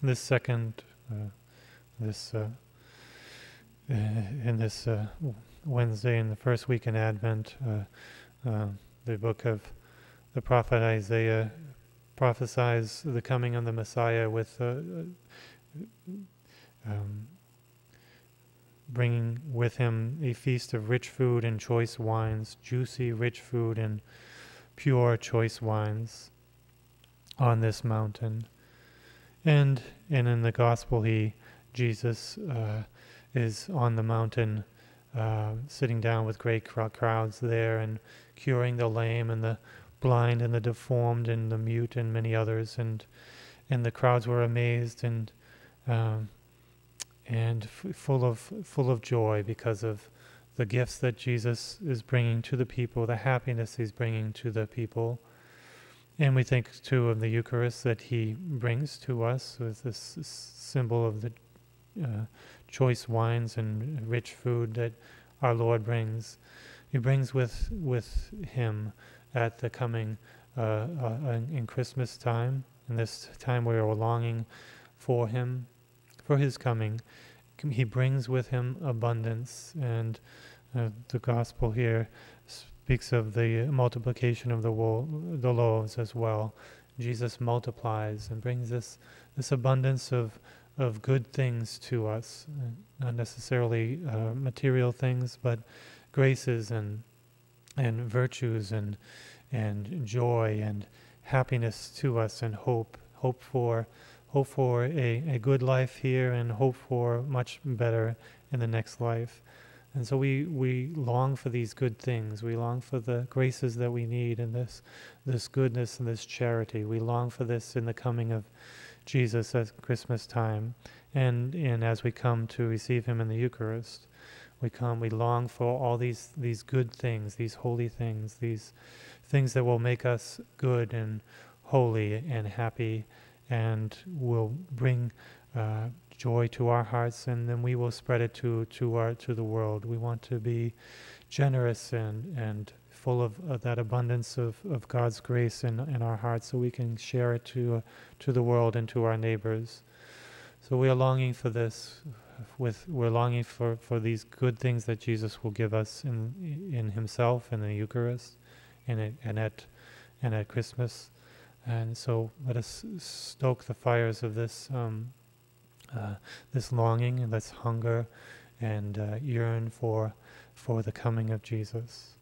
this second, this in this Wednesday in the first week in Advent, the book of the prophet Isaiah prophesies the coming of the Messiah with bringing with him a feast of rich food and choice wines, juicy, rich food and pure, choice wines on this mountain. And in the gospel, Jesus is on the mountain, sitting down with great crowds there and curing the lame and the blind and the deformed and the mute and many others. And the crowds were amazed and full of joy because of the gifts that Jesus is bringing to the people, the happiness he's bringing to the people. And we think too of the Eucharist that he brings to us with this symbol of the choice wines and rich food that our Lord brings. He brings with him at the coming in Christmas time, in this time where we're longing for him, for his coming. He brings with him abundance, and the gospel here speaks of the multiplication of the loaves as well. Jesus multiplies and brings this abundance of good things to us, not necessarily material things, but graces and virtues and joy and happiness to us, and hope for a good life here, and hope for much better in the next life. And so we long for these good things. We long for the graces that we need, and this goodness and this charity. We long for this in the coming of Jesus at Christmas time. And as we come to receive him in the Eucharist, we long for all these good things, these holy things, these things that will make us good and holy and happy, and will bring joy to our hearts, and then we will spread it to the world. We want to be generous and full of that abundance of God's grace in our hearts, so we can share it to the world and to our neighbors. So we are longing for this. We're longing for these good things that Jesus will give us in himself, in the Eucharist, and at Christmas. And so let us stoke the fires of this longing and this hunger and yearn for the coming of Jesus.